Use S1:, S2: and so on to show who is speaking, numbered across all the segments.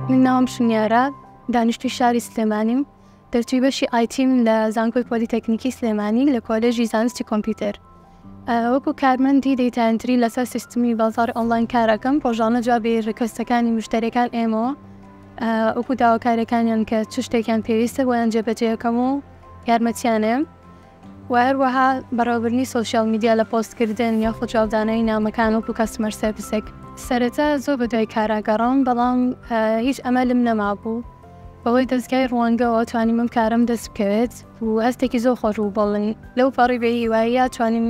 S1: من ناوم شنیارە دانیشتوی شاری سلێمانیم دەرتووی بەشی ئایتیم لە زانکۆی پۆلیتەکنیکی سلێمانی لە کۆلێژی زانستی کۆمپیوتەر. وەکو کارمەندی دەیتا ئەنتری لەسەر سیستمی بازار ئۆنلاین کارەکەم ڕۆژانە جوابی ڕکوستەکانی مشتەرەکان ئێمەوە وەکو داواکارەکانیان کە چ شتێکیان پێویستە بۆیان جێبەجێەکەم و یارمەتیانێم و هەروەها بەڕێوەبردننی سۆشیال میدیا لە پۆستکردن یاخود جوابدانەوەی نامەکان وەکو کەستمەر سەرڤیسێک. سەرەتا زۆر بەدوای کاراگەڕام بەڵام هیچ ئەمەلم نەمابوو بەهۆی دەستگای ڕوانگەوە توانیم ئەم کارم دەست بکەوێت و هەستێکی زۆر خۆش بوو بڵن لەو پەڕی بە هیواییە توانیم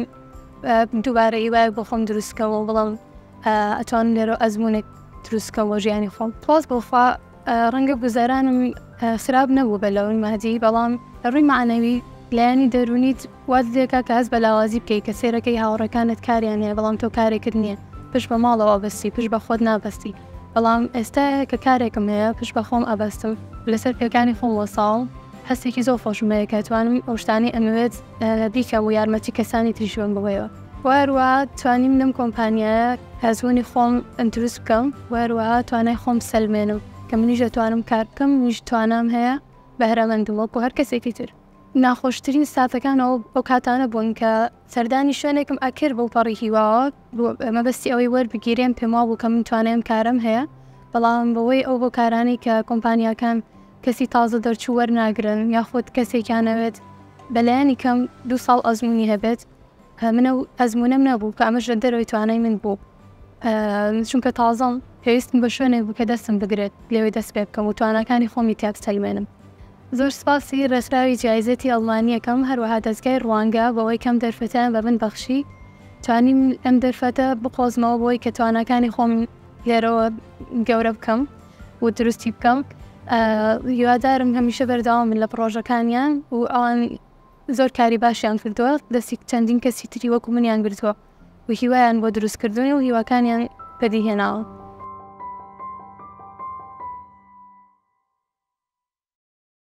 S1: دووبارە هیوایە بۆ خۆم دروستکەوە بەڵام ئەتوانم لێرە ئەزمونێک دروستکەوە ژیانی خۆم. پڵاس بۆخوا ڕەنگە گوزارانم خراپ نەبوو بە لەوەی مادی بەڵام ڕووی معنەوی لایەنی دەرونیت وات دێکا کە هەست بە لاوازی بکەیت کە سێرەکەی هاوڕەکانت کاریان هەیە بەڵام تۆ کارێکت نییە پشت بە ماڵەوە بەستی پشت بە خۆت نابەستی بەڵام ئێستا کە کارێکم هەیە پشت بە خۆم ئەبەستم لەسەر پێکانی خۆم وەساڵ هەستێکی زۆر خۆشمەیە کە توانم ئەو شتانەی ئەمەوێت بیکەم و یارمەتی کەسانی تریشوم بەوەیەوە. وهروەها توانیم لەم کۆمپانیایە هەزموونی خۆم دروست بکەم وهروەها توانای خۆم سەلمێنم کە منیش دەتوانم کار بکەم منیش توانام هەیە بەهرەمەندم وەکو هەر کەسێکی تر. ناخۆشترین ساتەکان ئەو کاتانە بوون کە سەردانی شوێنێکم ئەکرد بۆ پەڕی هیواوە مەبەستی ئەوەی وەربگیرێم پێم وا بوو کە من توانێم کارم هەیە بەڵام بەوەی ئەو بۆ کارانی کە کۆمپانیاکان کەسی تازە دەرچوو وەرناگرن یاخود کەسێکیانەوێت بەلایەنی کەم 2 ساڵ ئەزموونی هەبێت منە ئەزمونەم نەبوو کە ئەمەش لە دەرەوەی توانای من بوو چونکە تازەم پێویستم بە شوێنێک بوو کە دەستم بگرێت لێوەی دەست پێ بکەم و تواناکانی خۆمی تیا بسەلمێنم. زۆر سپاسی ڕێسراوی جایزەتی ئەڵمانیەکەم هەروەها دەستگای ڕوانگە بەوەی کەم دەرفەتیان بە من بەخشی توانیم ئەم دەرفەتە بقۆزمەوە بۆی کە تواناکانی خۆم لێرەوە گەورە بکەم و دروستی بکەم. هیوادارم هەمیشە بەردەوام من لە پرۆژەکانیان و ئەوان زۆر کاری باشیان کردووە دەستی چەندین کەسی تری وەکو منیان گرتووە و هیوایان بۆ دروستکردنی و هیواکانیان بەدیهێناوە.